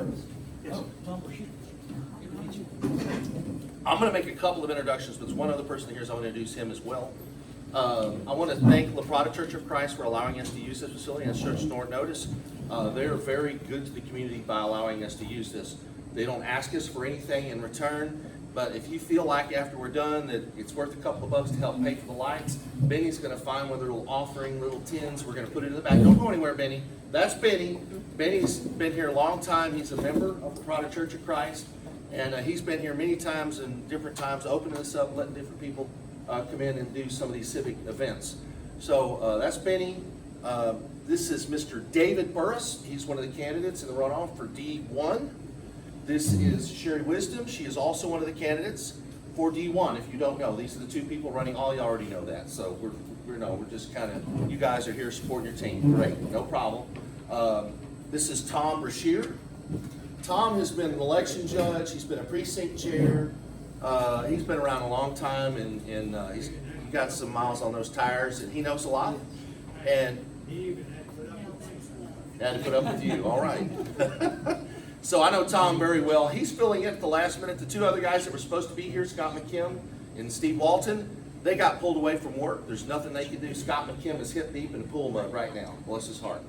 service. Yes. Tom Bushy. Good to meet you. I'm going to make a couple of introductions, but there's one other person here, so I'm going to introduce him as well. I want to thank La Prada Church of Christ for allowing us to use this facility as Church North notice. They're very good to the community by allowing us to use this. They don't ask us for anything in return, but if you feel like after we're done that it's worth a couple of bucks to help pay for the lights, Benny's going to find one of the little offering little tins. We're going to put it in the back. Don't go anywhere, Benny. That's Benny. Benny's been here a long time. He's a member of the Prada Church of Christ, and he's been here many times and different times, opening us up, letting different people come in and do some of these civic events. So that's Benny. This is Mr. David Burris. He's one of the candidates in the runoff for D1. This is Sherry Wisdom. She is also one of the candidates for D1. If you don't know, these are the two people running. All you already know that. So we're just kind of, you guys are here supporting your team. Great, no problem. This is Tom Brashear. Tom has been an election judge. He's been a precinct chair. He's been around a long time, and he's got some miles on those tires, and he knows a lot. And had to put up with you. All right. So I know Tom very well. He's filling in at the last minute. The two other guys that were supposed to be here, Scott McKim and Steve Walton, they got pulled away from work. There's nothing they can do. Scott McKim is hip deep in the pool mud right now. Bless his heart.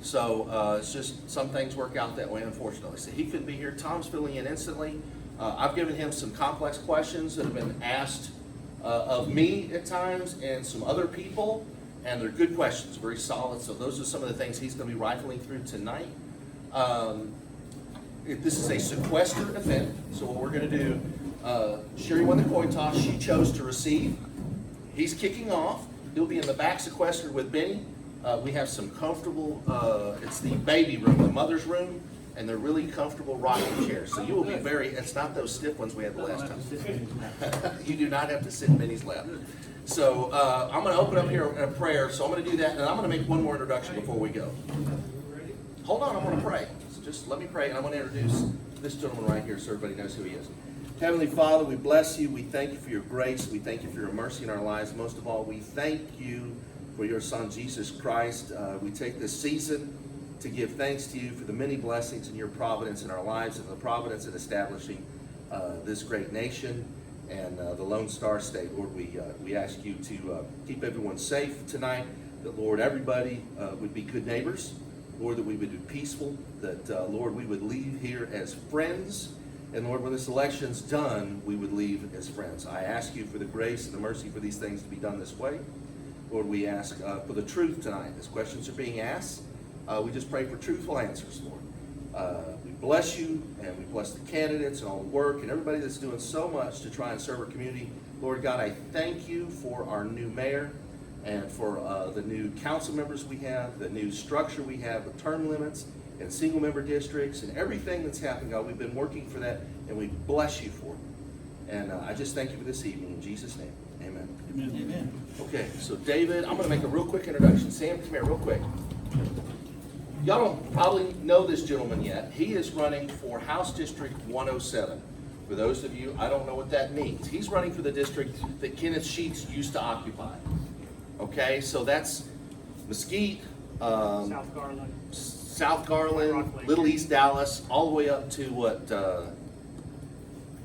So it's just some things work out that way, unfortunately. So he couldn't be here. Tom's filling in instantly. I've given him some complex questions that have been asked of me at times and some other people, and they're good questions, very solid. So those are some of the things he's going to be rifling through tonight. This is a sequestered event, so what we're going to do, Sherry won the coin toss. She chose to receive. He's kicking off. He'll be in the back sequestered with Benny. We have some comfortable, it's the baby room, the mother's room, and they're really comfortable rocking chairs. So you will be it's not those stiff ones we had the last time. You do not have to sit in Benny's lap. So I'm going to open up here in a prayer, so I'm going to do that, and I'm going to make one more introduction before we go. Hold on, I'm going to pray. So just let me pray, and I'm going to introduce this gentleman right here so everybody knows who he is. Heavenly Father, we bless you. We thank you for your grace. We thank you for your mercy in our lives. Most of all, we thank you for your Son, Jesus Christ. We take this season to give thanks to you for the many blessings in your providence in our lives and the providence in establishing this great nation and the Lone Star State. Lord, we ask you to keep everyone safe tonight, that, Lord, everybody would be good neighbors. Lord, that we would be peaceful, that, Lord, we would leave here as friends. And, Lord, when this election's done, we would leave as friends. I ask you for the grace and the mercy for these things to be done this way. Lord, we ask for the truth tonight. As questions are being asked, we just pray for truthful answers, Lord. We bless you, and we bless the candidates and all the work and everybody that's doing so much to try and serve our community. Lord God, I thank you for our new mayor and for the new council members we have, the new structure we have with term limits and single-member districts and everything that's happened, God. We've been working for that, and we bless you for it. And I just thank you for this evening. In Jesus' name, amen. Amen. Amen. Okay, so David, I'm going to make a real quick introduction. Sam, come here real quick. Y'all don't probably know this gentleman yet. He is running for House District 107. For those of you, I don't know what that means. He's running for the district that Kenneth Sheets used to occupy. Okay, so that's Mesquite, South Garland, Little East Dallas, all the way up to what, I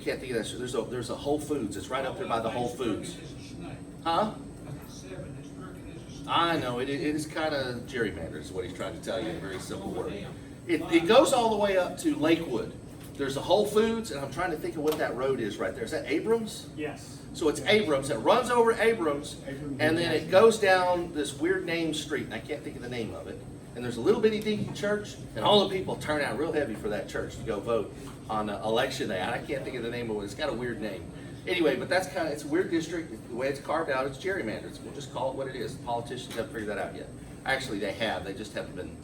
can't think of that. There's a Whole Foods. It's right up there by the Whole Foods. Huh? I know, it is kind of gerrymandered is what he's trying to tell you in a very simple word. It goes all the way up to Lakewood. There's a Whole Foods, and I'm trying to think of what that road is right there. Is that Abrams? Yes. So it's Abrams. It runs over Abrams, and then it goes down this weird named street, and I can't think of the name of it. And there's a little bitty dinky church, and all the people turn out real heavy for that church to go vote on election day. I can't think of the name of it. It's got a weird name. Anyway, but that's it's a weird district. The way it's carved out, it's gerrymandered. We'll just call it what it is. The politicians haven't figured that out yet. Actually, they have. They just haven't been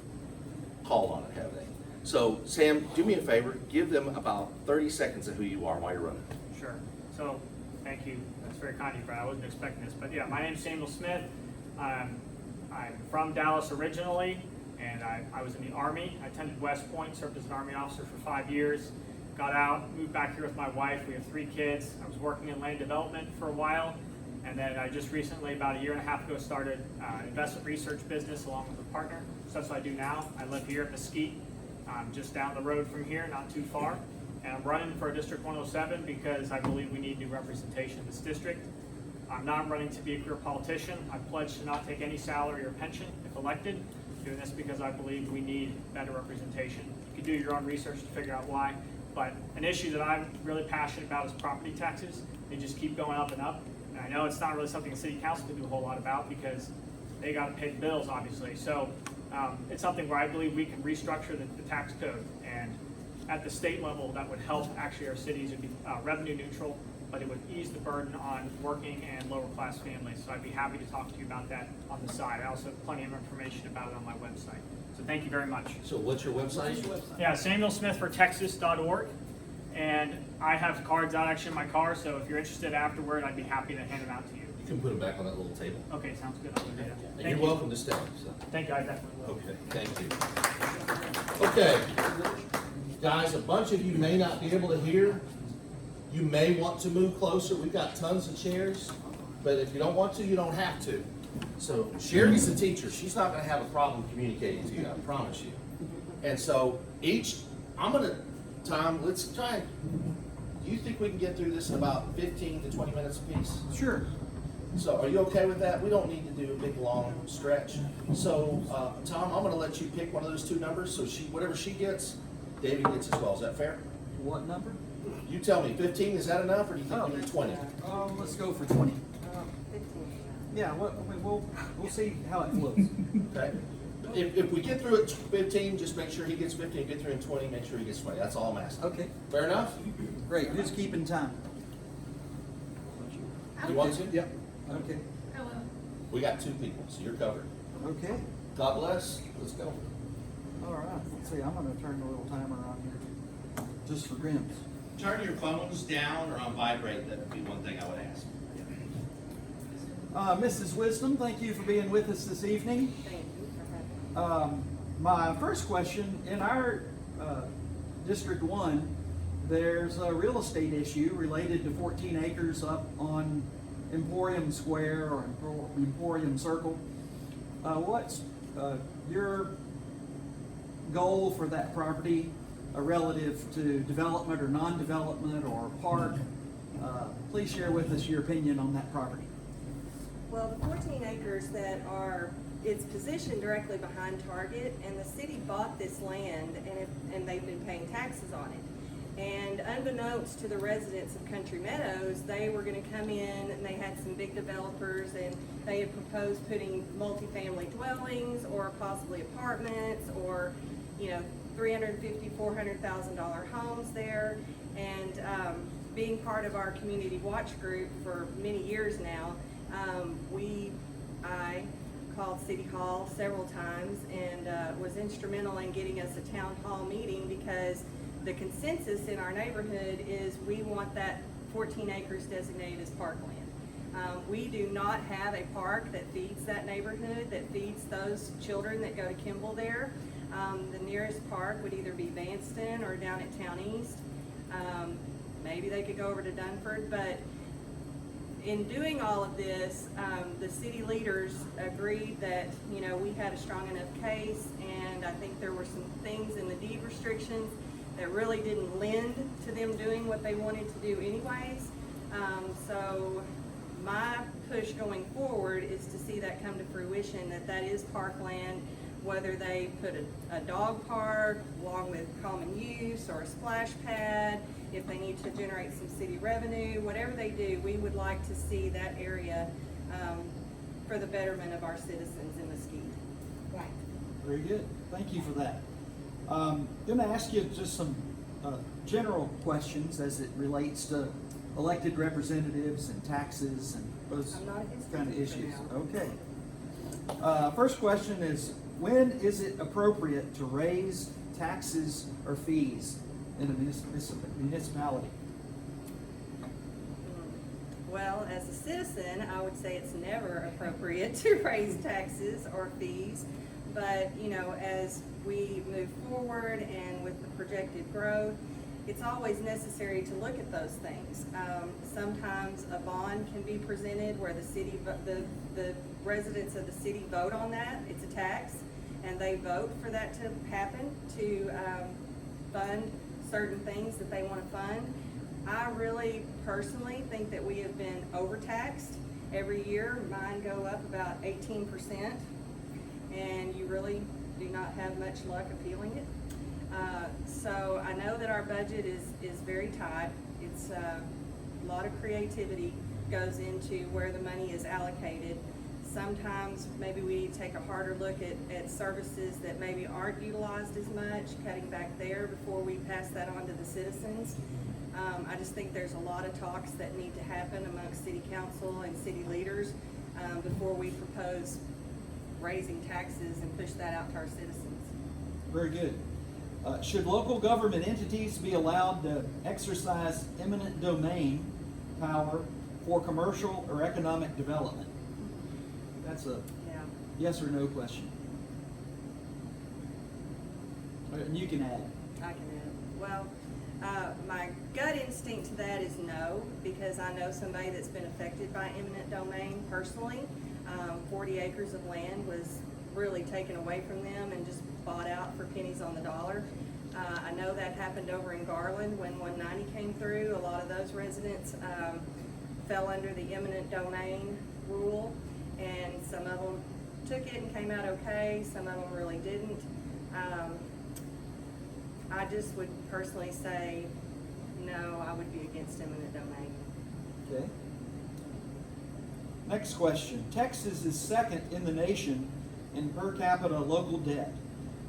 called on it, have they? So, Sam, do me a favor. Give them about 30 seconds of who you are while you're running. Sure. So, thank you. That's very kind of you, Brad. I wasn't expecting this. But yeah, my name's Samuel Smith. I'm from Dallas originally, and I was in the Army. I attended West Point, served as an Army officer for 5 years. Got out, moved back here with my wife. We have 3 kids. I was working in land development for a while, and then I just recently, about a year and a half ago, started investment research business along with a partner. So that's what I do now. I live here in Mesquite, I'm just down the road from here, not too far. And I'm running for District 107 because I believe we need new representation in this district. I'm not running to be a career politician. I pledge to not take any salary or pension if elected. I'm doing this because I believe we need better representation. You can do your own research to figure out why. But an issue that I'm really passionate about is property taxes. They just keep going up and up. And I know it's not really something the city council can do a whole lot about because they got to pay the bills, obviously. So it's something where I believe we can restructure the tax code. And at the state level, that would help actually our cities. It would be revenue neutral, but it would ease the burden on working and lower class families. So I'd be happy to talk to you about that on the side. I also have plenty of information about it on my website. So thank you very much. So what's your website? Yeah, SamuelSmithForTexas.org. And I have cards out actually in my car, so if you're interested afterward, I'd be happy to hand them out to you. You can put them back on that little table. Okay, sounds good. I'll do that. And Thank you're you. welcome to stay. So. Thank you, I definitely will. Okay, thank you. Okay, guys, a bunch of you may not be able to hear. You may want to move closer. We've got tons of chairs, but if you don't want to, you don't have to. So Sherry's the teacher. She's not going to have a problem communicating to you, I promise you. And so Tom, let's try and, do you think we can get through this in about 15 to 20 minutes apiece? Sure. So are you okay with that? We don't need to do a big, long stretch. So, Tom, I'm gonna let you pick one of those two numbers, so whatever she gets, David gets as well. Is that fair? What number? You tell me, 15, is that enough, or do you think we need 20? Let's go for 20. 15. Yeah, we'll see how it flows. Okay? If we get through at 15, just make sure he gets 15. Get through in 20, make sure he gets 20. That's all I'm asking. Okay, Fair enough? great. Who's keeping time? You want to? Yep. Okay. Hello. We got 2 people, so you're covered. Okay. God bless. Let's go. All right. Let's see. I'm going to turn the little timer on here, just for grins. Turn your phones down or on vibrate. That would be one thing I would ask. Mrs. Wisdom, thank you for being with us this evening. Thank you for having me. My first question, in our District 1, there's a real estate issue related to 14 acres up on Emporium Square or Emporium Circle. What's your goal for that property relative to development or non-development or park? Please share with us your opinion on that property. Well, the 14 acres it's positioned directly behind Target, and the city bought this land, and they've been paying taxes on it. And unbeknownst to the residents of Country Meadows, they were going to come in, and they had some big developers, and they had proposed putting multifamily dwellings or possibly apartments or, $350,000, $400,000 homes there. And being part of our community watch group for many years now, I called City Hall several times and was instrumental in getting us a town hall meeting, because the consensus in our neighborhood is we want that 14 acres designated as parkland. We do not have a park that feeds that neighborhood, that feeds those children that go to Kimball there. The nearest park would either be Vanston or down at Town East. Maybe they could go over to Dunford, but in doing all of this, the city leaders agreed that, we had a strong enough case, and I think there were some things in the deed restrictions that really didn't lend to them doing what they wanted to do anyways. So my push going forward is to see that come to fruition, that is parkland, whether they put a dog park along with common use or a splash pad, if they need to generate some city revenue, whatever they do, we would like to see that area for the betterment of our citizens in Mesquite. Right. Very good. Thank you for that. I'm going to ask you just some general questions as it relates to elected representatives and taxes and those I'm not a history kind of teacher issues. now. Okay. First question is, when is it appropriate to raise taxes or fees in a municipality? Well, as a citizen, I would say it's never appropriate to raise taxes or fees. But, as we move forward and with the projected growth, it's always necessary to look at those things. Sometimes a bond can be presented where the residents of the city vote on that. It's a tax. and they vote for that to happen, to fund certain things that they want to fund. I really personally think that we have been overtaxed. Every year, mine go up about 18%, and you really do not have much luck appealing it. So I know that our budget is very tight. It's a lot of creativity goes into where the money is allocated. Sometimes maybe we need to take a harder look at services that maybe aren't utilized as much, cutting back there before we pass that on to the citizens. I just think there's a lot of talks that need to happen amongst city council and city leaders before we propose raising taxes and push that out to our citizens. Very good. Should local government entities be allowed to exercise eminent domain power for commercial or economic development? That's a Yeah. yes or no question. And you can add. I can add. Well, my gut instinct to that is no, because I know somebody that's been affected by eminent domain personally. 40 acres of land was really taken away from them and just bought out for pennies on the dollar. I know that happened over in Garland when 190 came through. A lot of those residents fell under the eminent domain rule, and some of them took it and came out okay. Some of them really didn't. I just would personally say, no, I would be against eminent domain. Okay. Next question. Texas is second in the nation in per capita local debt.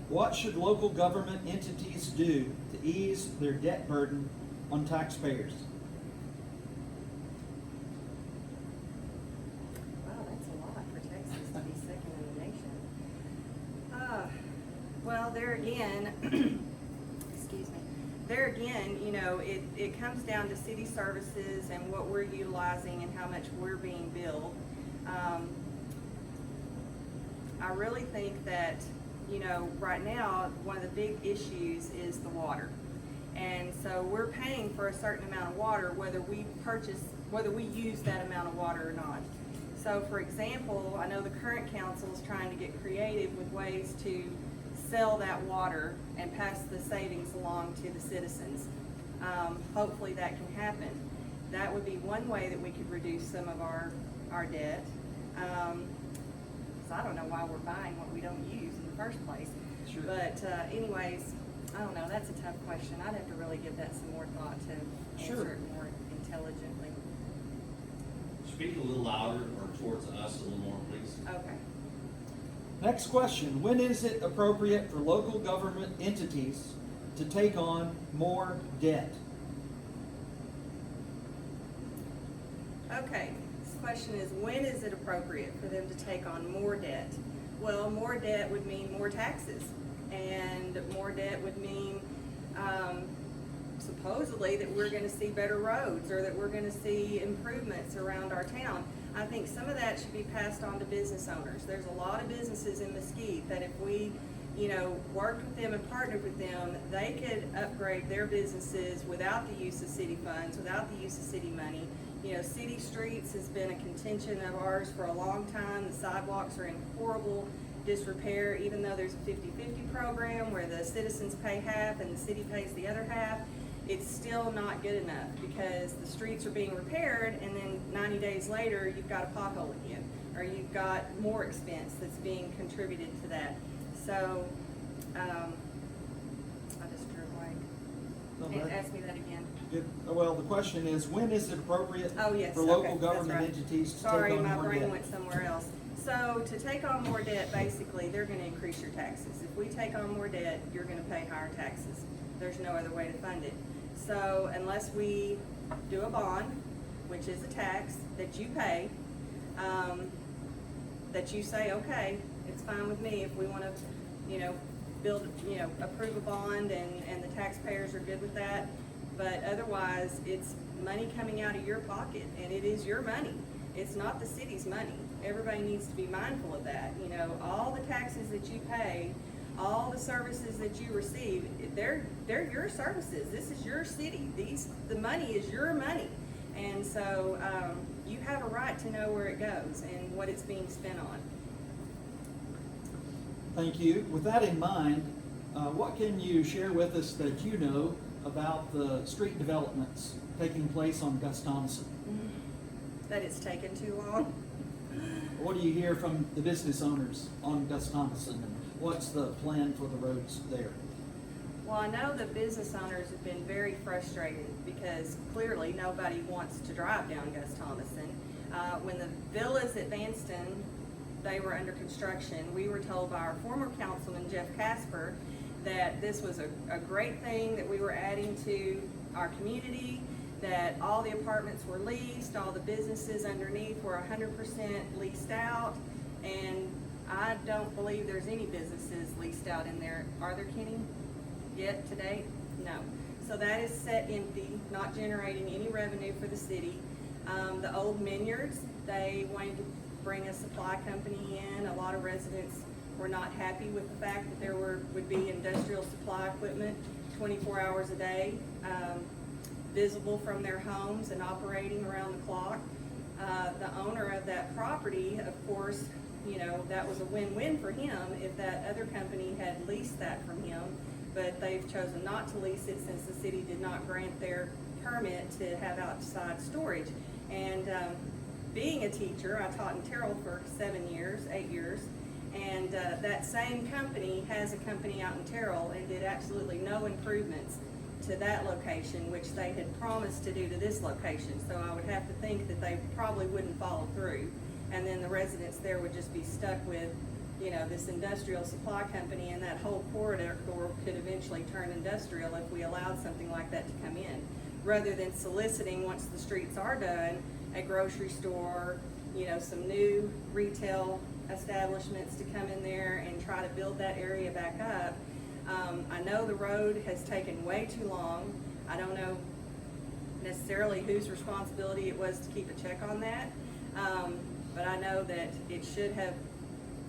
What should local government entities do to ease their debt burden on taxpayers? Wow, that's a lot for Texas to be second in the nation. Well, there again, excuse me, there again, you know, it comes down to city services and what we're utilizing and how much we're being billed. I really think that, you know, right now, one of the big issues is the water. And so we're paying for a certain amount of water, whether we use that amount of water or not. So for example, I know the current council is trying to get creative with ways to sell that water and pass the savings along to the citizens. Hopefully that can happen. That would be one way that we could reduce some of our debt. So I don't know why we're buying what we don't use in the first place. Sure. But anyways, I don't know, that's a tough question. I'd have to really give that some more thought to Sure. answer it more intelligently. Speak a little louder or towards us a little more, please. Okay. Next question. When is it appropriate for local government entities to take on more debt? Okay, this question is, when is it appropriate for them to take on more debt? Well, more debt would mean more taxes, and more debt would mean supposedly that we're gonna see better roads, or that we're gonna see improvements around our town. I think some of that should be passed on to business owners. There's a lot of businesses in Mesquite that if we, you know, worked with them and partnered with them, they could upgrade their businesses without the use of city funds, without the use of city money. You know, city streets has been a contention of ours for a long time. The sidewalks are in horrible disrepair, even though there's a 50-50 program where the citizens pay half and the city pays the other half. It's still not good enough because the streets are being repaired and then 90 days later you've got a pothole again, or you've got more expense that's being contributed to that. So, I just drew a blank. Ask me that again. Good. Well, the question is, when is it appropriate Oh, yes, for local okay, that's government right. entities to Sorry, take on my more brain debt? went somewhere else. So to take on more debt, basically, they're gonna increase your taxes. If we take on more debt, you're gonna pay higher taxes. There's no other way to fund it. So unless we do a bond, which is a tax that you pay, that you say, okay, it's fine with me if we wanna, you know, approve a bond and the taxpayers are good with that. But otherwise, it's money coming out of your pocket, and it is your money. It's not the city's money. Everybody needs to be mindful of that. You know, all the taxes that you pay, all the services that you receive, they're your services. This is your city. The money is your money. And so you have a right to know where it goes and what it's being spent on. Thank you. With that in mind, what can you share with us that you know about the street developments taking place on Gus Thomason? That it's taken too long. What do you hear from the business owners on Gus Thomason, and what's the plan for the roads there? Well, I know the business owners have been very frustrated because clearly nobody wants to drive down Gus Thomason. When the villas at Vanston, they were under construction, we were told by our former councilman, Jeff Casper, that this was a great thing that we were adding to our community, that all the apartments were leased, all the businesses underneath were 100% leased out, and I don't believe there's any businesses leased out in there. Are there, Kenny? Yet today? No. So that is set empty, not generating any revenue for the city. The old Minyards, they wanted to bring a supply company in. A lot of residents were not happy with the fact that there would be industrial supply equipment 24 hours a day, visible from their homes and operating around the clock. The owner of that property, of course, you know, that was a win-win for him if that other company had leased that from him, but they've chosen not to lease it since the city did not grant their permit to have outside storage. And being a teacher, I taught in Terrell for 8 years, and that same company has a company out in Terrell and did absolutely no improvements to that location, which they had promised to do to this location. So I would have to think that they probably wouldn't follow through. And then the residents there would just be stuck with, you know, this industrial supply company, and that whole corridor could eventually turn industrial if we allowed something like that to come in. Rather than soliciting, once the streets are done, a grocery store, you know, some new retail establishments to come in there and try to build that area back up. I know the road has taken way too long. I don't know necessarily whose responsibility it was to keep a check on that, but I know that it should have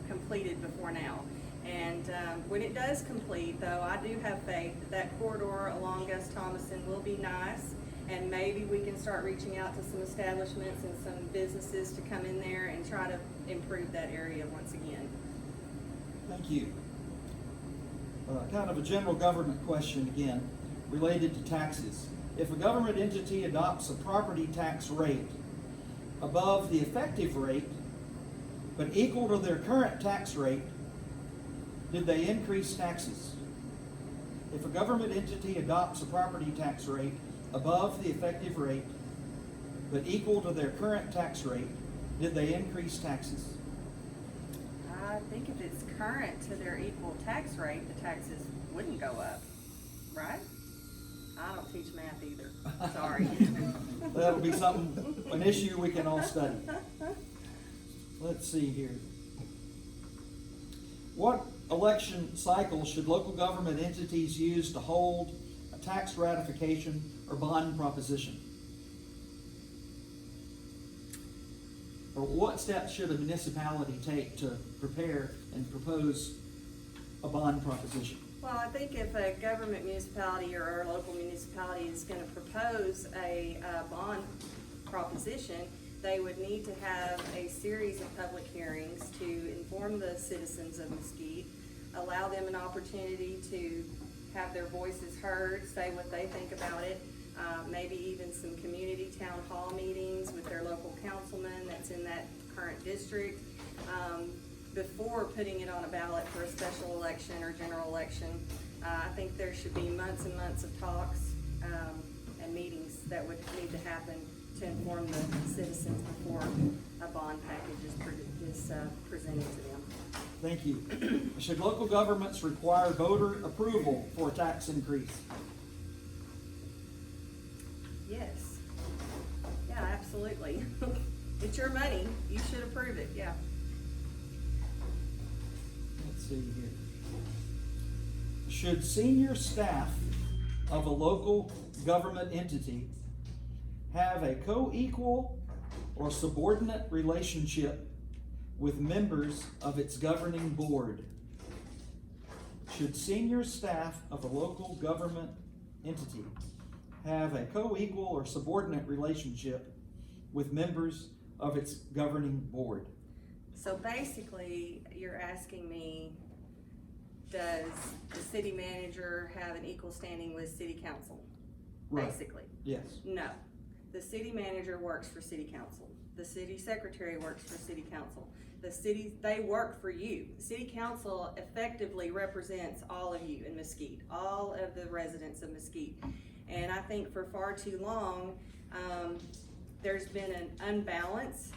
completed before now. And when it does complete, though, I do have faith that that corridor along Gus Thomason will be nice, and maybe we can start reaching out to some establishments and some businesses to come in there and try to improve that area once again. Thank you. Kind of a general government question again, related to taxes. If a government entity adopts a property tax rate above the effective rate, but equal to their current tax rate, did they increase taxes? If a government entity adopts a property tax rate above the effective rate, but equal to their current tax rate, did they increase taxes? I think if it's current to their equal tax rate, the taxes wouldn't go up, right? I don't teach math either, sorry. That'll be an issue we can all study. Let's see here. What election cycle should local government entities use to hold a tax ratification or bond proposition? Or what steps should a municipality take to prepare and propose a bond proposition? Well, I think if a government municipality or a local municipality is going to propose a bond proposition, they would need to have a series of public hearings to inform the citizens of Mesquite, allow them an opportunity to have their voices heard, say what they think about it, maybe even some community town hall meetings with their local councilman that's in that current district, before putting it on a ballot for a special election or general election. I think there should be months and months of talks and meetings that would need to happen to inform the citizens before a bond package is presented to them. Thank you. Should local governments require voter approval for a tax increase? Yes. Yeah, absolutely. It's your money. You should approve it, yeah. Let's see here. Should senior staff of a local government entity have a co-equal or subordinate relationship with members of its governing board? Should senior staff of a local government entity have a co-equal or subordinate relationship with members of its governing board? So basically, you're asking me does the city manager have an equal standing with city council? Right. Basically. Yes. No. The city manager works for city council. The city secretary works for city council. They work for you. City council effectively represents all of you in Mesquite, all of the residents of Mesquite. And I think for far too long, there's been an unbalance,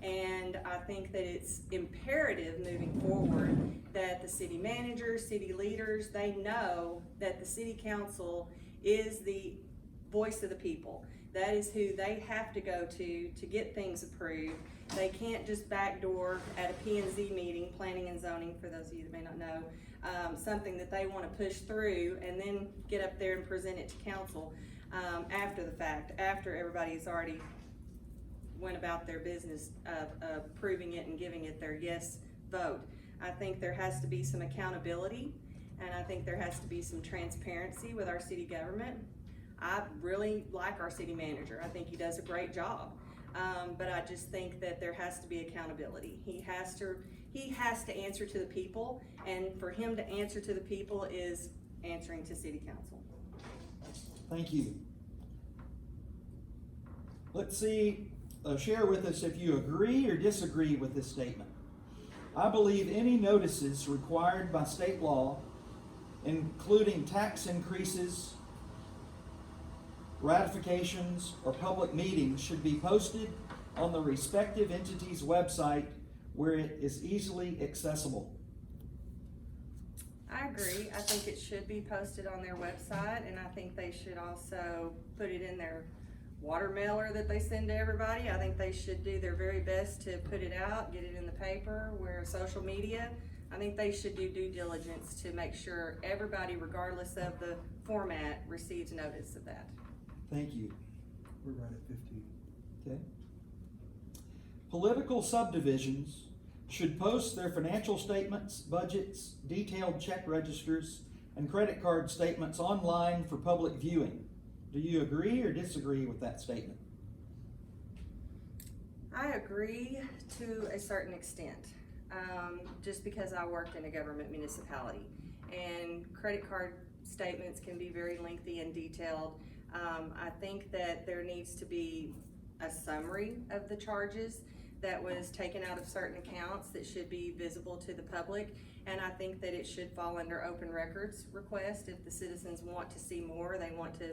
and I think that it's imperative moving forward that the city manager, city leaders, they know that the city council is the voice of the people. That is who they have to go to get things approved. They can't just backdoor at a P&Z meeting, planning and zoning, for those of you that may not know, something that they want to push through and then get up there and present it to council after the fact, after everybody's already went about their business of approving it and giving it their yes vote. I think there has to be some accountability, and I think there has to be some transparency with our city government. I really like our city manager. I think he does a great job. But I just think that there has to be accountability. He has to answer to the people, and for him to answer to the people is answering to city council. Thank you. Let's see, share with us if you agree or disagree with this statement. I believe any notices required by state law, including tax increases, ratifications, or public meetings, should be posted on the respective entity's website where it is easily accessible. I agree. I think it should be posted on their website, and I think they should also put it in their water mailer that they send to everybody. I think they should do their very best to put it out, get it in the paper, where social media. I think they should do due diligence to make sure everybody, regardless of the format, receives notice of that. Thank you. We're right at 15. Okay. Political subdivisions should post their financial statements, budgets, detailed check registers, and credit card statements online for public viewing. Do you agree or disagree with that statement? I agree to a certain extent, just because I worked in a government municipality, and credit card statements can be very lengthy and detailed. I think that there needs to be a summary of the charges that was taken out of certain accounts that should be visible to the public, and I think that it should fall under open records request. If the citizens want to see more, they want to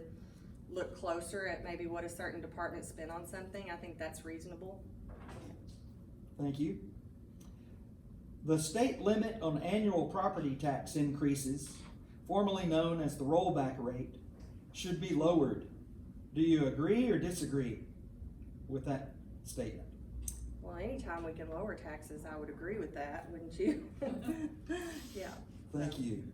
look closer at maybe what a certain department spent on something, I think that's reasonable. Thank you. The state limit on annual property tax increases, formerly known as the rollback rate, should be lowered. Do you agree or disagree with that statement? Well, anytime we can lower taxes, I would agree with that, wouldn't you? Yeah. Thank you.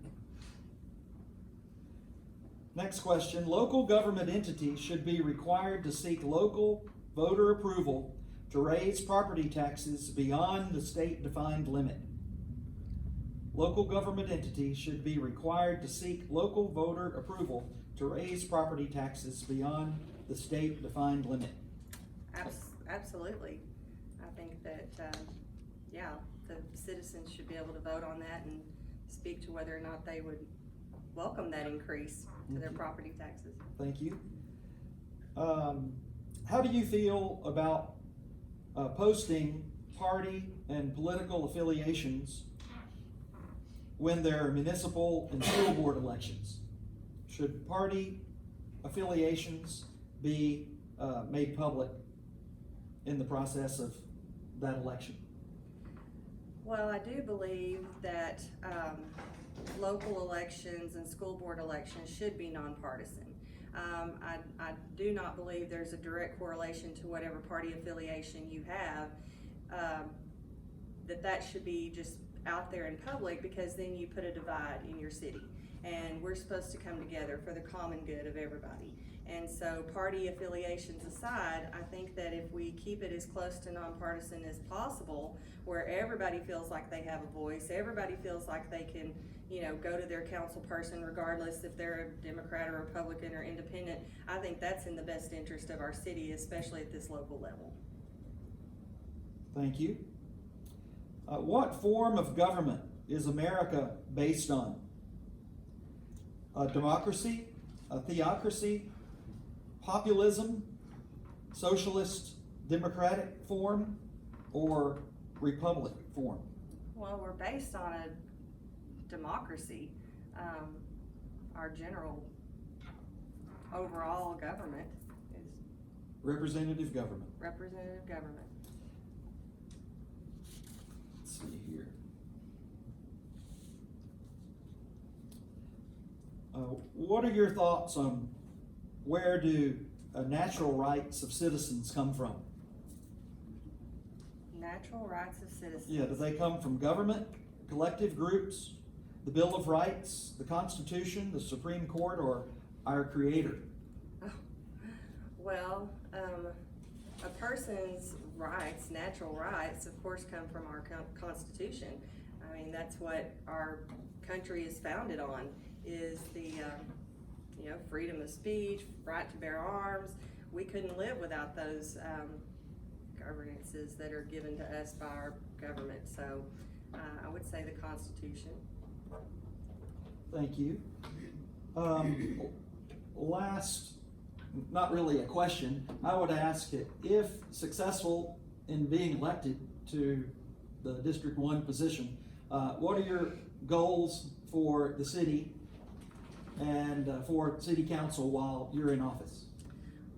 Next question. Local government entities should be required to seek local voter approval to raise property taxes beyond the state-defined limit. Local government entities should be required to seek local voter approval to raise property taxes beyond the state-defined limit. Absolutely. I think that, yeah, the citizens should be able to vote on that and speak to whether or not they would welcome that increase to their property taxes. Thank you. How do you feel about posting party and political affiliations when there are municipal and school board elections? Should party affiliations be made public in the process of that election? Well, I do believe that local elections and school board elections should be nonpartisan. I do not believe there's a direct correlation to whatever party affiliation you have, that should be just out there in public, because then you put a divide in your city. And we're supposed to come together for the common good of everybody. And so party affiliations aside, I think that if we keep it as close to nonpartisan as possible, where everybody feels like they have a voice, everybody feels like they can, go to their council person regardless if they're a Democrat or Republican or independent, I think that's in the best interest of our city, especially at this local level. Thank you. What form of government is America based on? A democracy, a theocracy, populism, socialist democratic form, or republic form? Well, we're based on a democracy. Our general overall government is Representative government. representative government. Let's see here. What are your thoughts on where do natural rights of citizens come from? Natural rights of citizens. Yeah, do they come from government, collective groups, the Bill of Rights, the Constitution, the Supreme Court, or our Creator? Well, a person's rights, natural rights, of course, come from our Constitution. I mean, that's what our country is founded on, is the, freedom of speech, right to bear arms. We couldn't live without those governances that are given to us by our government. So I would say the Constitution. Thank you. Last, not really a question, I would ask it, if successful in being elected to the District 1 position, what are your goals for the city and for city council while you're in office?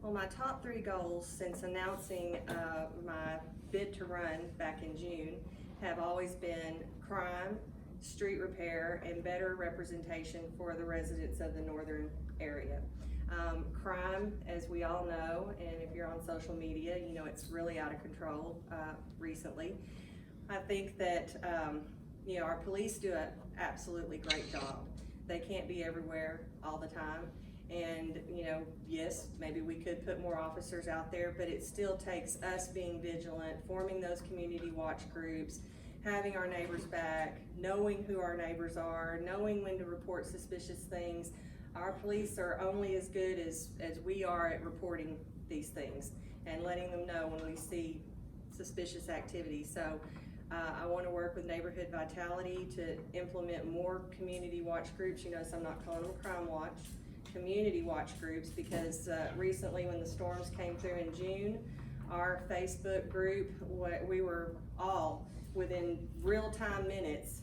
Well, my top 3 goals since announcing my bid to run back in June have always been crime, street repair, and better representation for the residents of the northern area. Crime, as we all know, and if you're on social media, you know it's really out of control recently. I think that our police do an absolutely great job. They can't be everywhere all the time. And, yes, maybe we could put more officers out there, but it still takes us being vigilant, forming those community watch groups, having our neighbors back, knowing who our neighbors are, knowing when to report suspicious things. Our police are only as good as we are at reporting these things and letting them know when we see suspicious activity. So I want to work with Neighborhood Vitality to implement more community watch groups. You notice I'm not calling them Crime Watch, community watch groups, because recently when the storms came through in June, our Facebook group, we were all within real-time minutes,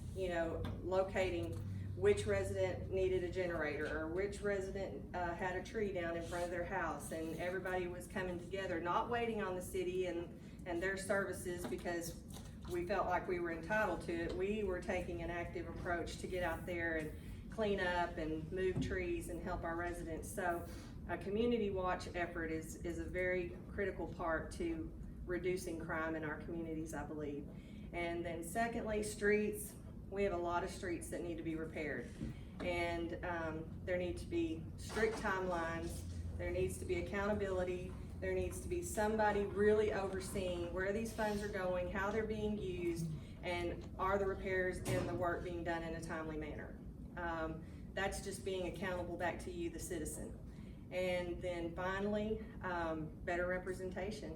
locating which resident needed a generator or which resident had a tree down in front of their house, and everybody was coming together, not waiting on the city and their services because we felt like we were entitled to it. We were taking an active approach to get out there and clean up and move trees and help our residents. So a community watch effort is a very critical part to reducing crime in our communities, I believe. And then secondly, streets. We have a lot of streets that need to be repaired. And there need to be strict timelines. There needs to be accountability. There needs to be somebody really overseeing where these funds are going, how they're being used, and are the repairs and the work being done in a timely manner. That's just being accountable back to you, the citizen. And then finally, better representation.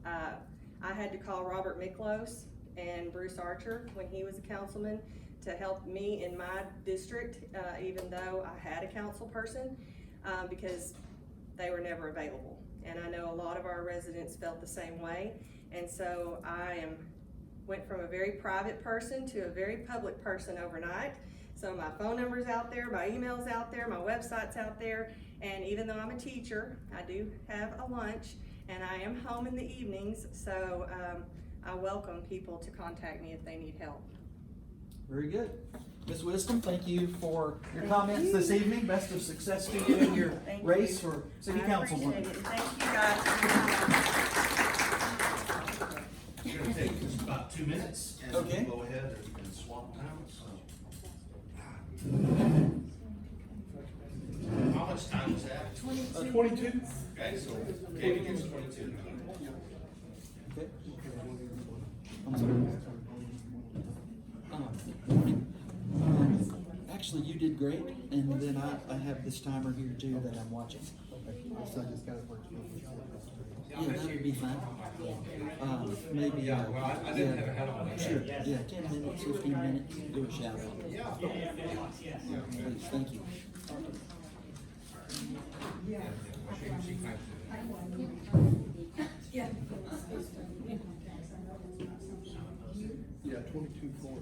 I had to call Robert Miklos and Bruce Archer when he was a councilman to help me in my district, even though I had a council person, because they were never available. And I know a lot of our residents felt the same way. And so went from a very private person to a very public person overnight. So my phone number's out there, my email's out there, my website's out there. And even though I'm a teacher, I do have a lunch and I am home in the evenings. So I welcome people to contact me if they need help. Very good. Ms. Wisdom, thank you for your comments this evening. Best of success to you in your race for city councilwoman. I appreciate it. Thank you guys. It's gonna take just about 2 minutes, and Okay. we'll go ahead and swap now, so. How much time was that? 22. Okay, so David gets 22. Okay. I'm sorry. Actually, you did great, and then I have this timer here too that I'm watching. So I just got it working. Yeah, that would be fine. Maybe, Yeah, well, I didn't have a head on that. sure, yeah, 10 minutes, 15 minutes, do a shout out. Please, thank you. Yeah, 22-4.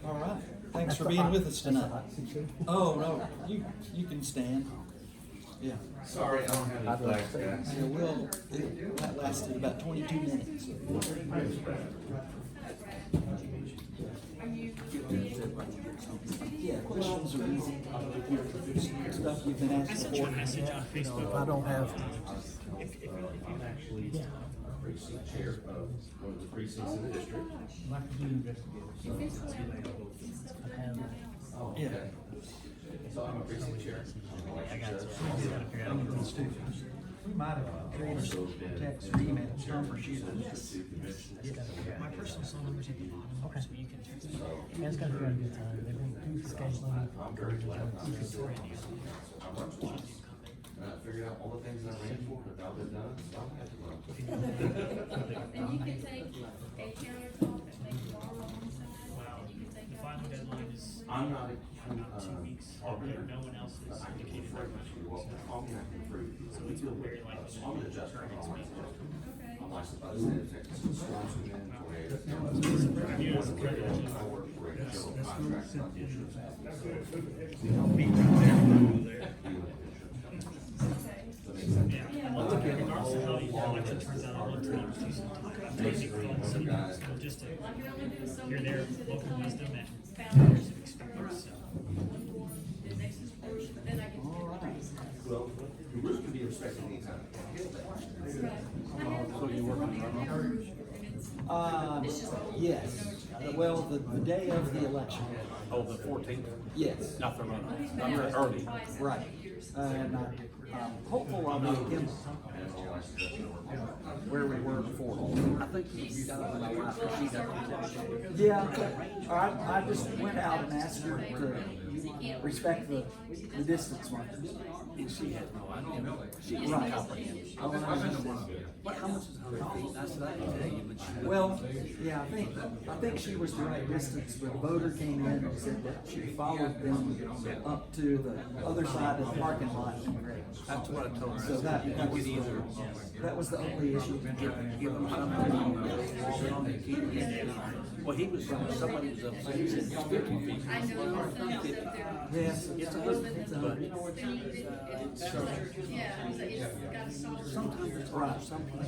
All right, thanks for being with us tonight. Oh, no, you can stand. Yeah. Sorry, I don't have any flags, guys. Yeah, that lasted about 22 minutes. Yeah, questions are easy. Stuff you've been asking for. If I don't have, Actually, precinct chair of one of the precincts in the district. like to do investigations. I have, Oh, Yeah. okay. So I'm a precinct chair. We might have created text or email number sheet. my personal phone number's at the bottom, okay, so you can text me. And it's gonna be a good time, they've been scheduling. I'm very glad. I'm and I figured out all the things I ran for, but now they're done, so I have to run. And you can take a countertop that makes bar on one side, and you can take The out. final deadline is I'm not a, about 2 weeks, carpenter. no one else is I can indicated. very much be welcome. I'm gonna have to prove. So it's very likely. So I'm gonna adjust my comments. Okay. I'm licensed by the state of Texas. Storms come in, tornadoes. I work for a general contractor, not the insurance company. Regardless of how the election turns out on one team, basically, so just to, Like you're only doing so you're many there, things at a local time. wisdom and Found years of experience, so. one more, the next is yours, but then I get to do the trees. Well, the roof can be inspected anytime. That's right. I have one that's on the other roof, and it's Yes. Well, the day of the election. Oh, the 14th? Yes. Not the runoff. he's been out Early. twice in Right. 8 years. And I'm hopeful I'll be again where we were before. I think you got my wife, she got. Yeah, I just went out and asked her to respect the distance markers. And she had no idea. She Right. didn't comprehend. What, how much is 100 feet? I said, I can tell you, but she. Well, yeah, I think she was the right distance, but a voter came in and said that she followed them up to the other side of the parking lot. That's what I told her. So that You was, could either that was the only issue. give them something. Well, he was, somebody was upset, he said, it's 50 feet. I know my son was up there. Yes. It's a But little, but yeah, it's got a solid. sometimes it's right, some people.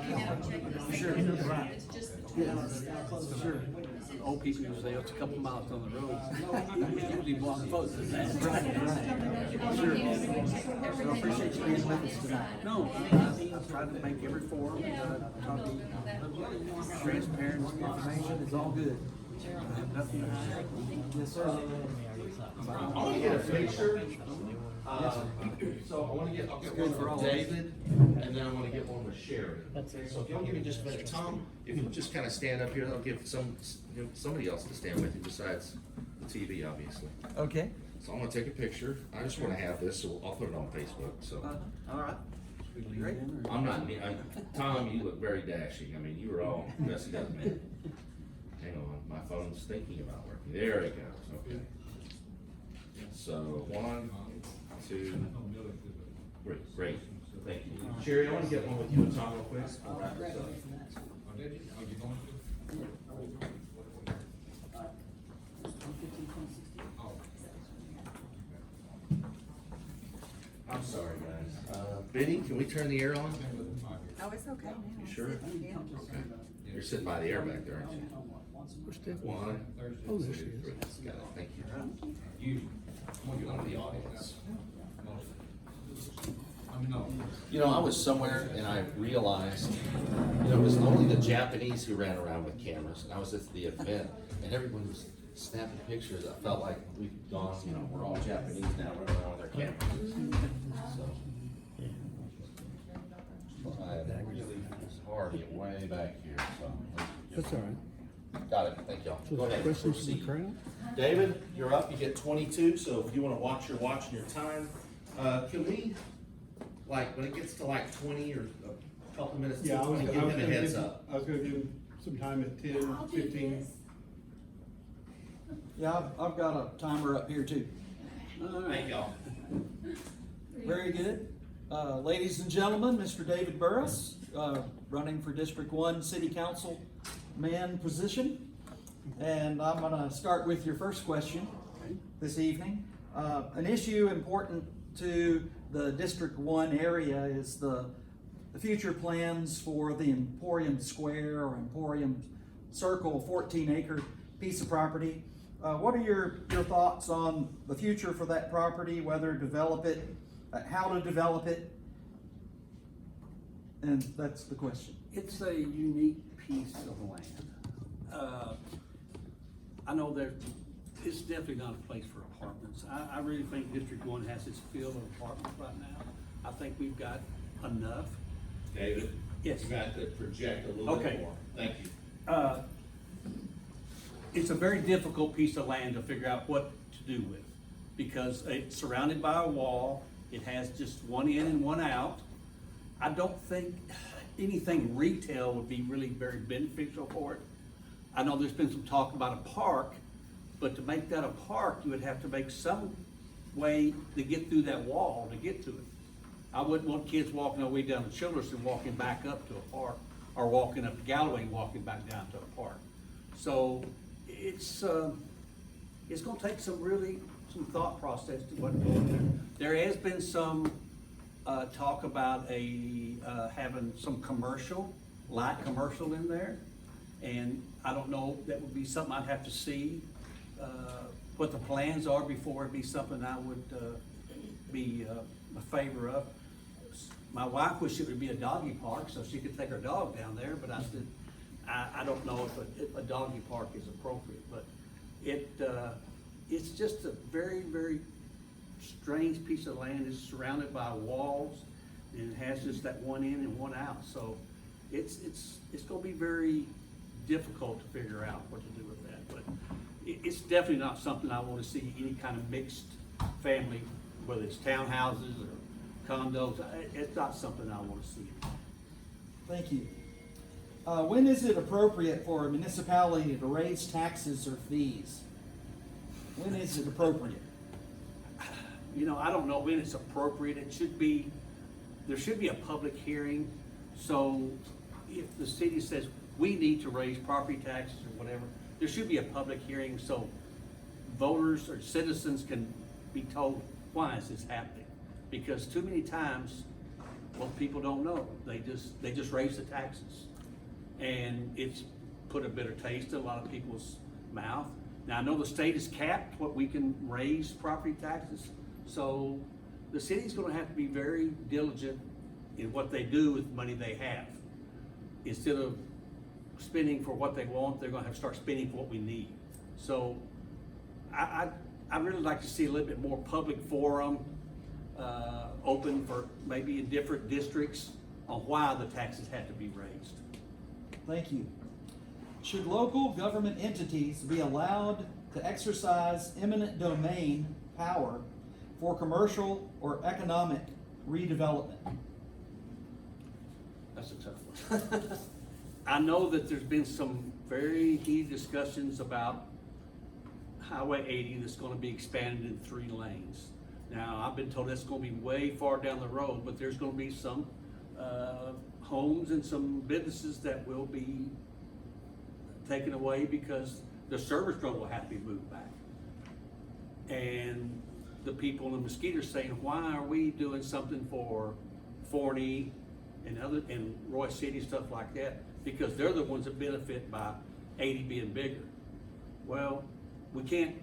You never check the. Sure, right. It's just. Sure. Old people used to say, it's a couple miles on the road. Usually walk closer than that. Sure. So I appreciate you being with us tonight. No, I tried to make every forum, talk to transparent Information is all good. nothing to hide. Yes, sir. I want to get a picture. So I want to get, I'll get one for David, and then I want to get one with Sherry. So if you'll give me just a minute, Tom, if you'll just kind of stand up here, I'll give somebody else to stand with you besides the TV, obviously. Okay. So I'm gonna take a picture. I just want to have this, so I'll put it on Facebook, so. All right. Great. I'm not, Tom, you look very dashing. I mean, you were all messy up, man. Hang on, my phone's thinking about working. There it goes, okay. So, 1, 2, 3, great, thank you. Sherry, I want to get one with you and Tom real quick. I'll wrap this up. I'm sorry, guys. Benny, can we turn the air on? Oh, it's okay now. You sure? Yeah. Okay. You're sitting by the air back there, aren't you? 1, 2, 3. Got it, thank you. I'm gonna get one of the audience. You know, I was somewhere and I realized, you know, it was only the Japanese who ran around with cameras, and I was at the event, and everyone was snapping pictures. I felt like we've gone, you know, we're all Japanese now running around with their cameras. So. It's hard to get way back here, so. That's all right. Got it, thank y'all. So Go ahead. questions from the Proceed. crowd? David, you're up, you get 22, so if you wanna watch your watch and your time, can we, like, when it gets to like 20 or a couple minutes to Yeah, I was 20, give gonna him a heads up. I was gonna give him some time at 10, I'll do 15. this. Yeah, I've got a timer up here too. Thank y'all. Very good. Ladies and gentlemen, Mr. David Burris, running for District 1 City Council man position. And I'm gonna start with your first question this evening. An issue important to the District 1 area is the future plans for the Emporium Square or Emporium Circle 14-acre piece of property. What are your thoughts on the future for that property, whether to develop it, how to develop it? And that's the question. It's a unique piece of land. I know it's definitely not a place for apartments. I really think District 1 has its fill of apartments right now. I think we've got enough. David? Yes. You got to project a little Okay. bit more. Thank you. It's a very difficult piece of land to figure out what to do with, because it's surrounded by a wall. It has just one in and one out. I don't think anything retail would be really very beneficial for it. I know there's been some talk about a park, but to make that a park, you would have to make some way to get through that wall to get to it. I wouldn't want kids walking their way down to Childress and walking back up to a park, or walking up to Galloway and walking back down to a park. So it's gonna take some thought process to what goes there. There has been some talk about having some light commercial in there. And I don't know, that would be something I'd have to see, what the plans are before it'd be something I would, be a favor of. My wife wished it would be a doggy park so she could take her dog down there, but I said, I don't know if a doggy park is appropriate, but it's just a very, very strange piece of land. It's surrounded by walls, and it has just that one in and one out, so it's gonna be very difficult to figure out what to do with that, but it's definitely not something I wanna see any kind of mixed family, whether it's townhouses or condos. It's not something I wanna see. Thank you. When is it appropriate for a municipality to raise taxes or fees? When is it appropriate? You know, I don't know when it's appropriate. There should be a public hearing. So if the city says we need to raise property taxes or whatever, there should be a public hearing so voters or citizens can be told, why is this happening? Because too many times, well, people don't know. They just raise the taxes. And it's put a bitter taste in a lot of people's mouth. Now, I know the state has capped what we can raise property taxes. So the city's gonna have to be very diligent in what they do with money they have. Instead of spending for what they want, they're gonna have to start spending for what we need. So I really like to see a little bit more public forum, open for maybe in different districts on why the taxes had to be raised. Thank you. Should local government entities be allowed to exercise eminent domain power for commercial or economic redevelopment? That's a tough one. I know that there's been some very heated discussions about Highway 80 that's gonna be expanded in 3 lanes. Now, I've been told that's gonna be way far down the road, but there's gonna be some homes and some businesses that will be taken away because the service road will have to be moved back. And the people in Mesquite are saying, why are we doing something for Forney and Roy City, stuff like that? Because they're the ones that benefit by 80 being bigger. Well, we can't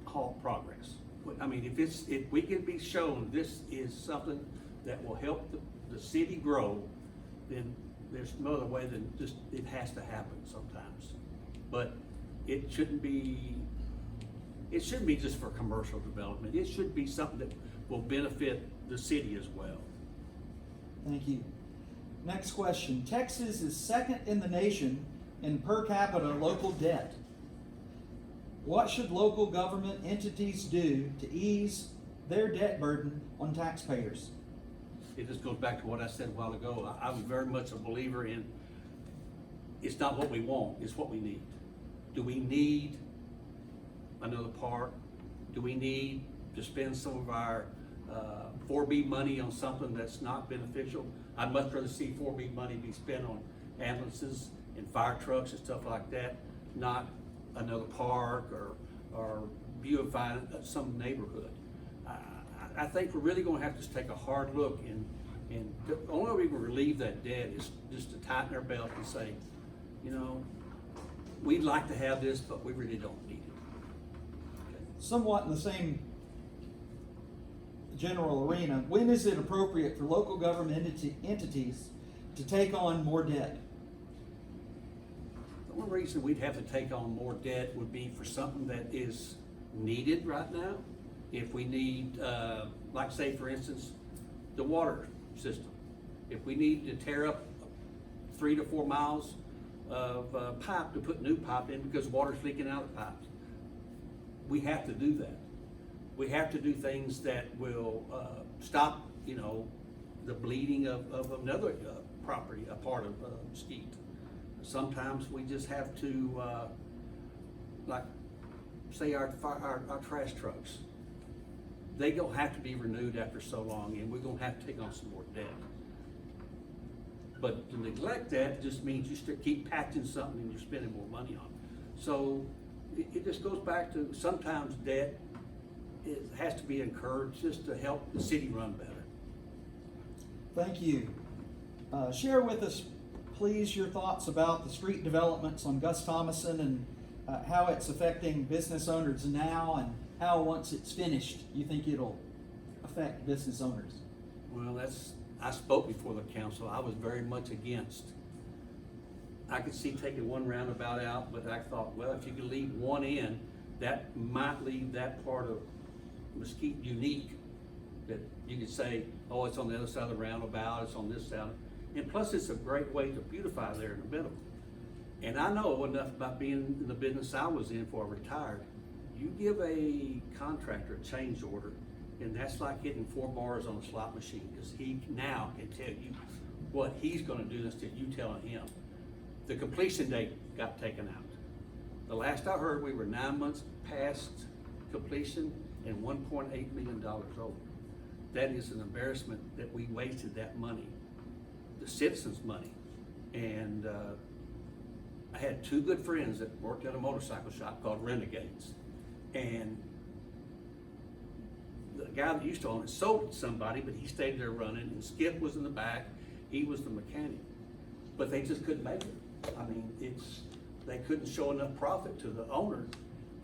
halt progress. I mean, if we can be shown this is something that will help the city grow, then there's no other way than just, it has to happen sometimes. But it shouldn't be just for commercial development. It should be something that will benefit the city as well. Thank you. Next question. Texas is second in the nation in per capita local debt. What should local government entities do to ease their debt burden on taxpayers? It just goes back to what I said a while ago. I'm very much a believer in, it's not what we want, it's what we need. Do we need another park? Do we need to spend some of our 4B money on something that's not beneficial? I'd much rather see 4B money be spent on ambulances and fire trucks and stuff like that, not another park or beautifying some neighborhood. I think we're really gonna have to take a hard look, and the only way we can relieve that debt is just to tighten our belt and say, you know, we'd like to have this, but we really don't need it. Okay. Somewhat in the same general arena, when is it appropriate for local government entities to take on more debt? The only reason we'd have to take on more debt would be for something that is needed right now. If we need, like say for instance, the water system. If we need to tear up 3 to 4 miles of pipe to put new pipe in because water's leaking out of the pipes, we have to do that. We have to do things that will stop, you know, the bleeding of another property, a part of Mesquite. Sometimes we just have to, like, say our trash trucks. They don't have to be renewed after so long, and we're gonna have to take on some more debt. But to neglect that just means you keep patching something and you're spending more money on it. So it just goes back to sometimes debt has to be incurred just to help the city run better. Thank you. Share with us, please, your thoughts about the street developments on Gus Thomason and how it's affecting business owners now, and how once it's finished, you think it'll affect business owners. Well, I spoke before the council. I was very much against. I could see taking one roundabout out, but I thought, well, if you could leave one in, that might leave that part of Mesquite unique, that you could say, oh, it's on the other side of the roundabout, it's on this side. And plus, it's a great way to beautify there in the middle. And I know enough about being in the business I was in before I retired. You give a contractor a change order, and that's like hitting 4 bars on a slot machine, because he now can tell you what he's gonna do instead of you telling him. The completion date got taken out. The last I heard, we were 9 months past completion and $1.8 million over. That is an embarrassment that we wasted that money, the citizens' money. And I had 2 good friends that worked at a motorcycle shop called Renegades. And the guy that used to own it sold it to somebody, but he stayed there running, and Skip was in the back, he was the mechanic. But they just couldn't make it. I mean, they couldn't show enough profit to the owner,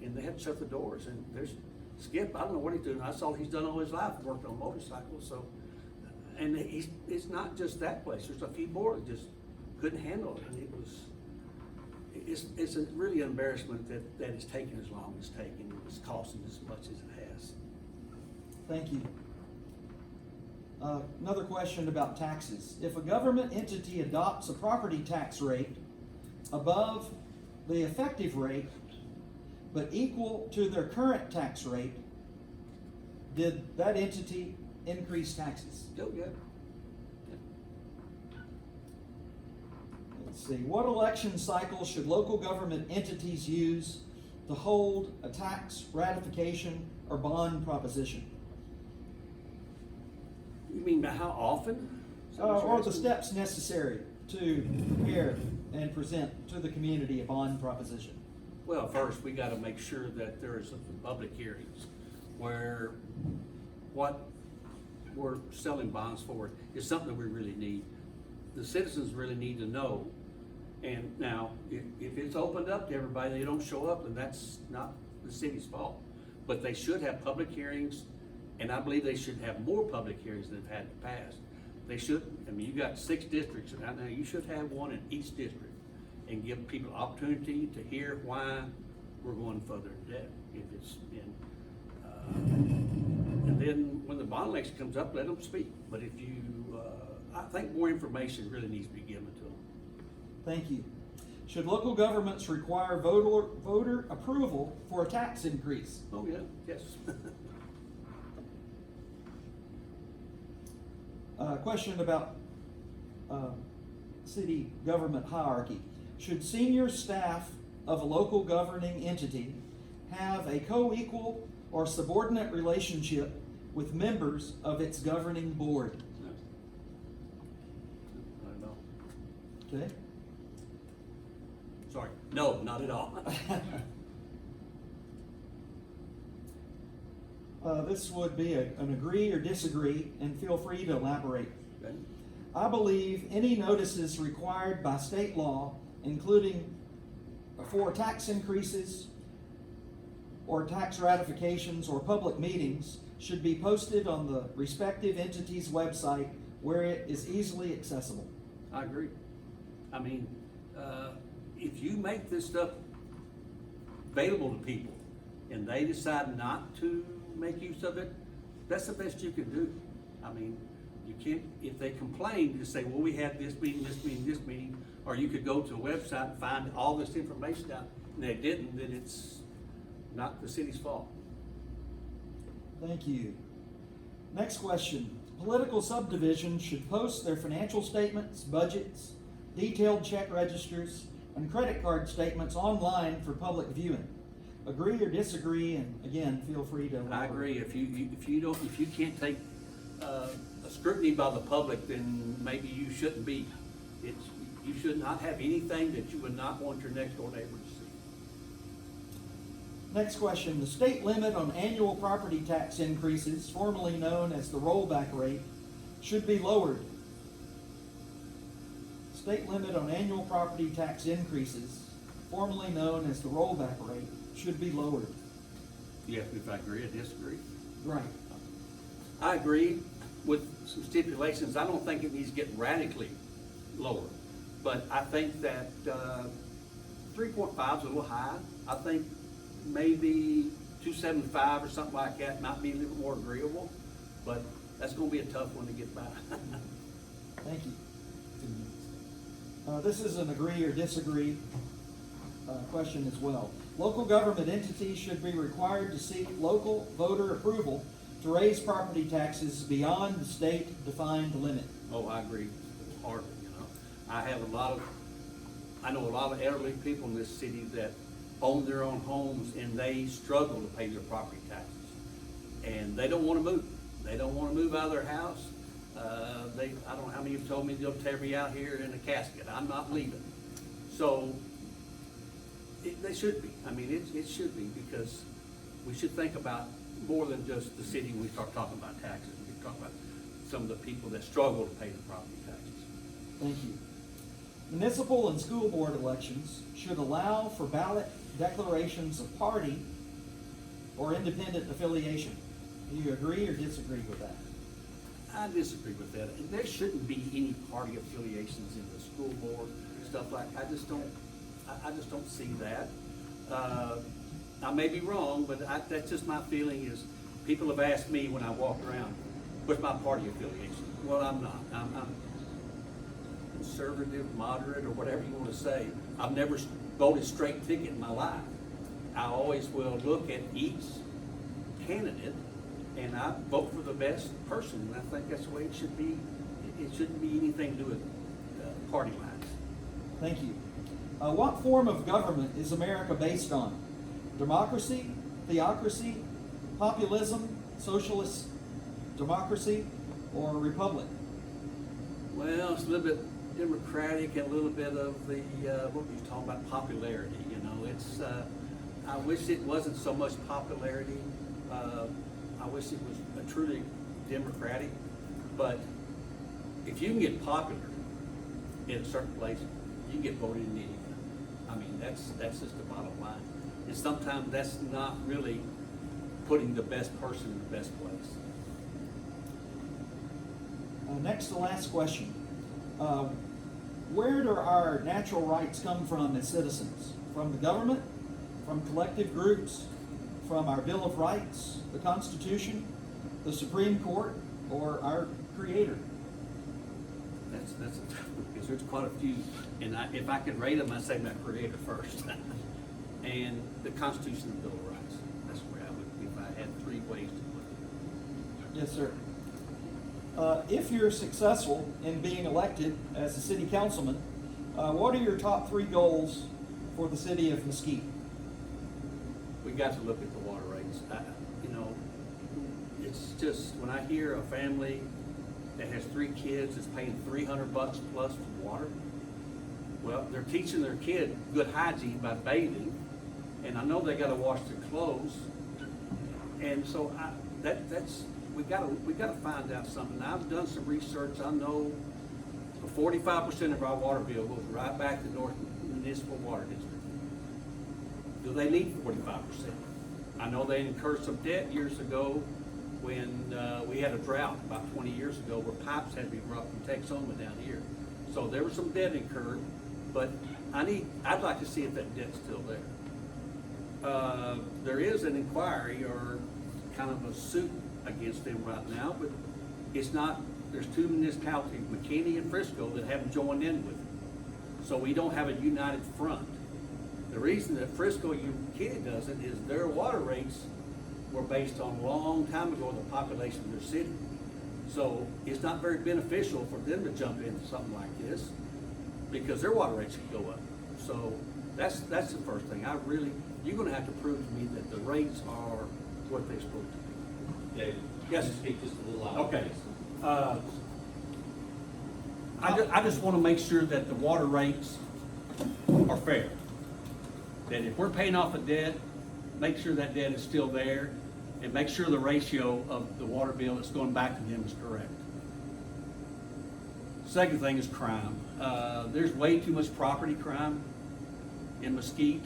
and they had to shut the doors. And there's Skip, I don't know what he's doing. That's all he's done all his life, worked on motorcycles. So, and it's not just that place. There's a few more that just couldn't handle it. And it's a really an embarrassment that it's taken as long as it's taken. It's costing as much as it has. Thank you. Another question about taxes. If a government entity adopts a property tax rate above the effective rate, but equal to their current tax rate, did that entity increase taxes? Oh, yeah. Let's see. What election cycle should local government entities use to hold a tax ratification or bond proposition? You mean by how often? Is that what you're Or the asking? steps necessary to prepare and present to the community a bond proposition? Well, first, we gotta make sure that there is some public hearings where what we're selling bonds for is something that we really need. The citizens really need to know. And now, if it's opened up to everybody, they don't show up, then that's not the city's fault. But they should have public hearings And I believe they should have more public hearings than they've had in the past. They should, I mean, you got 6 districts right now, you should have one in each district and give people opportunity to hear why we're going further in depth. If it's in, and then when the bond election comes up, let them speak. But if you, I think more information really needs to be given to them. Thank you. Should local governments require voter approval for a tax increase? Oh, yeah, yes. Question about city government hierarchy. Should senior staff of a local governing entity have a co-equal or subordinate relationship with members of its governing board? No. I don't know. Okay. Sorry, no, not at all. This would be an agree or disagree, and feel free to elaborate. Okay. I believe any notices required by state law, including for tax increases or tax ratifications or public meetings, should be posted on the respective entity's website where it is easily accessible. I agree. I mean, if you make this stuff available to people and they decide not to make use of it, that's the best you can do. I mean, you can't, if they complain, just say, well, we had this meeting, this meeting, this meeting, or you could go to a website and find all this information out, and they didn't, then it's not the city's fault. Thank you. Next question. Political subdivisions should post their financial statements, budgets, detailed check registers, and credit card statements online for public viewing. Agree or disagree, and again, feel free to elaborate. I agree. If you can't take a scrutiny by the public, then maybe you shouldn't be. You should not have anything that you would not want your next door neighbor to see. Next question. The state limit on annual property tax increases, formerly known as the rollback rate, should be lowered. State limit on annual property tax increases, formerly known as the rollback rate, should be lowered. You asked me if I agree or disagree. Right. I agree with some stipulations. I don't think it needs to get radically lower, but I think that 3.5 is a little high. I think maybe 2.75 or something like that might be a little more agreeable, but that's going to be a tough one to get by. Thank you. This is an agree or disagree question as well. Local government entities should be required to seek local voter approval to raise property taxes beyond the state-defined limit. Oh, I agree hardly, you know. I know a lot of elderly people in this city that own their own homes and they struggle to pay their property taxes. And they don't want to move. They don't want to move out of their house. I don't know how many have told me they'll tear me out here in a casket. I'm not leaving. So they should be. I mean, it should be, because we should think about more than just the city when we start talking about taxes. We talk about some of the people that struggle to pay the property taxes. Thank you. Municipal and school board elections should allow for ballot declarations of party or independent affiliation. Do you agree or disagree with that? I disagree with that. And there shouldn't be any party affiliations in the school board, stuff like, I just don't see that. I may be wrong, but that's just my feeling. Is people have asked me when I walk around, what's my party affiliation? Well, I'm not. I'm conservative, moderate, or whatever you want to say. I've never voted straight ticket in my life. I always will look at each candidate and I vote for the best person, and I think that's the way it should be. It shouldn't be anything to do with party lines. Thank you. What form of government is America based on? Democracy, theocracy, populism, socialist democracy, or republic? Well, it's a little bit democratic and a little bit of the, what were you talking about, popularity, you know. It's, I wish it wasn't so much popularity. I wish it was a truly democratic, but if you can get popular in a certain place, you can get voted in anything. I mean, that's just the bottom line. And sometimes that's not really putting the best person in the best place. Next to last question. Where do our natural rights come from as citizens? From the government? From collective groups? From our Bill of Rights, the Constitution, the Supreme Court, or our Creator? That's a tough one, because there's quite a few, and if I could rate them, I'd say my Creator first. And the Constitution and Bill of Rights. That's where I would, if I had three ways to put it. Yes, sir. If you're successful in being elected as a city councilman, what are your top 3 goals for the city of Mesquite? We got to look at the water rates. You know, it's just, when I hear a family that has 3 kids is paying $300 plus for water, well, they're teaching their kid good hygiene by bathing, and I know they gotta wash their clothes, and so we gotta find out something. I've done some research. I know 45% of our water bill goes right back to North Municipal Water District. Do they need 45%? I know they incurred some debt years ago when we had a drought about 20 years ago where pipes had to be brought from Texoma down here. So there was some debt incurred, but I'd like to see if that debt's still there. There is an inquiry or kind of a suit against them right now, but it's not, there's 2 municipalities, McKinney and Frisco, that haven't joined in with it. So we don't have a united front. The reason that Frisco and McKinney doesn't is their water rates were based on a long time ago the population of their city. So it's not very beneficial for them to jump into something like this because their water rates could go up. So that's the first thing. You're gonna have to prove to me that the rates are what they're supposed to be. David? Yes. Can you speak just a little louder? Okay. I just want to make sure that the water rates are fair. That if we're paying off a debt, make sure that debt is still there, and make sure the ratio of the water bill that's going back to them is correct. Second thing is crime. There's way too much property crime in Mesquite.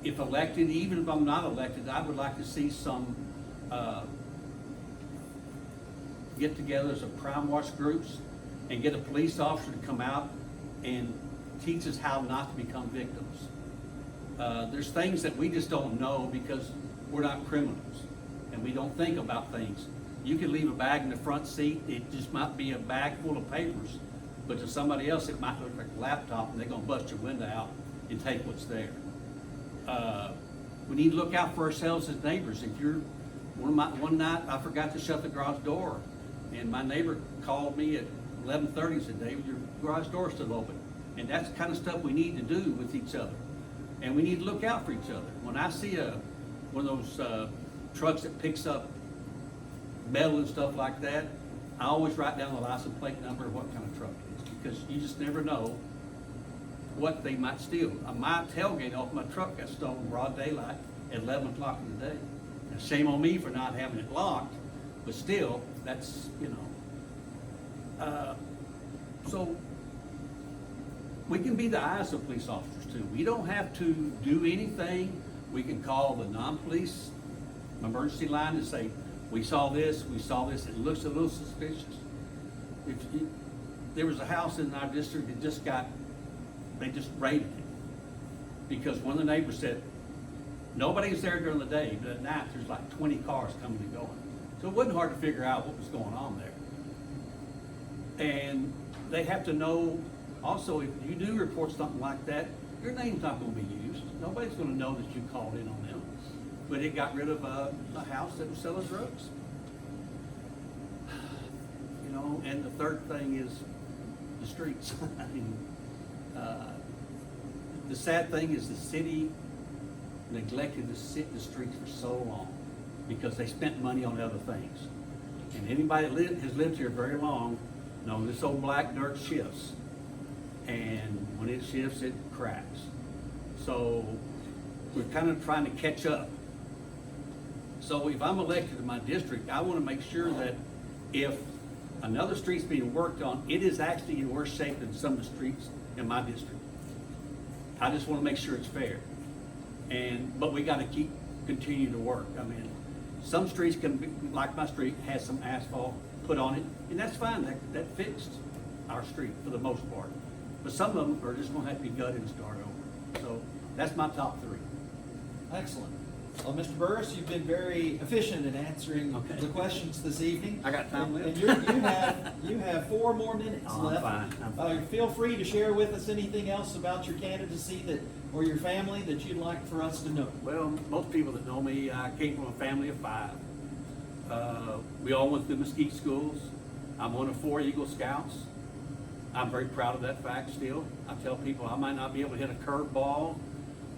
If elected, even if I'm not elected, I would like to see some get-togethers of crime watch groups and get a police officer to come out and teach us how not to become victims. There's things that we just don't know because we're not criminals and we don't think about things. You could leave a bag in the front seat, it just might be a bag full of papers, but to somebody else it might look like a laptop and they're gonna bust your window out and take what's there. We need to look out for ourselves as neighbors. If you're, one night I forgot to shut the garage door and my neighbor called me at 11:30 and said, "David, your garage door's still open." And that's the kind of stuff we need to do with each other. And we need to look out for each other. When I see one of those trucks that picks up metal and stuff like that, I always write down the license plate number of what kind of truck it is, because you just never know what they might steal. My tailgate off my truck got stolen broad daylight at 11 o'clock in the day. Now, shame on me for not having it locked, but still, that's, you know. So we can be the eyes of police officers too. We don't have to do anything. We can call the non-police emergency line and say, we saw this, it looks a little suspicious. There was a house in our district that they just raided it. Because one of the neighbors said, nobody's there during the day, but at night there's like 20 cars coming and going. So it wasn't hard to figure out what was going on there. And they have to know, also, if you do report something like that, your name's not gonna be used. Nobody's gonna know that you called in on them. But it got rid of a house that was selling drugs. You know, and the third thing is the streets. I mean, the sad thing is the city neglected the streets for so long because they spent money on other things. And anybody that has lived here very long knows this old black dirt shifts. And when it shifts, it cracks. So we're kind of trying to catch up. So if I'm elected in my district, I want to make sure that if another street's being worked on, it is actually in worse shape than some of the streets in my district. I just want to make sure it's fair. But we got to continue to work. I mean, Some streets can be, like my street, has some asphalt put on it, and that's fine, that fixed our street for the most part. But some of them are just gonna have to be gutted and start over. So that's my top three. Excellent. Well, Mr. Burris, you've been very efficient in answering Okay. the questions this evening. I got time And left. you have 4 more minutes Oh, I'm left. fine, I'm fine. Feel free to share with us anything else about your candidacy or your family that you'd like for us to know. Well, most people that know me, I came from a family of 5. We all went through Mesquite schools. I'm one of 4 Eagle Scouts. I'm very proud of that fact still. I tell people I might not be able to hit a curve ball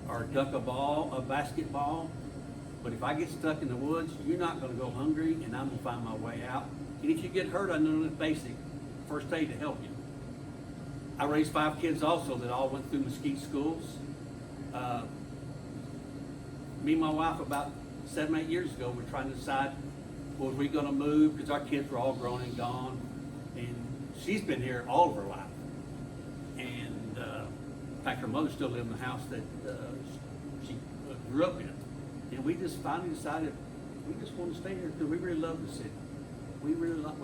or duck a basketball, but if I get stuck in the woods, you're not gonna go hungry and I'm gonna find my way out. And if you get hurt, I know the basic first aid to help you. I raised 5 kids also that all went through Mesquite schools. Me and my wife about 7, 8 years ago, we're trying to decide, was we gonna move, because our kids were all grown and gone. And she's been here all of her life. And, in fact, her mother still lived in the house that, she grew up in. And we just finally decided, we just want to stay here because we really love the city. We really love,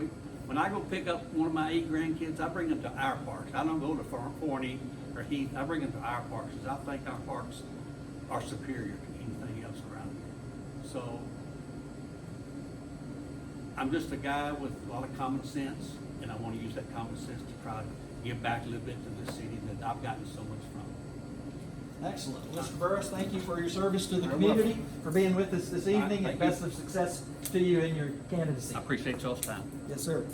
when I go pick up one of my 8 grandkids, I bring them to our parks. I don't go to Forney or Heath, I bring them to our parks because I think our parks are superior to anything else around here. So, I'm just a guy with a lot of common sense, and I want to use that common sense to try to give back a little bit to the city that I've gotten so much from. Excellent. Mr. Burris, thank you for your service to the You're community, welcome. for being with us this All right, evening, and thank best you. of success to you in your candidacy. I appreciate y'all's time. Yes, sir.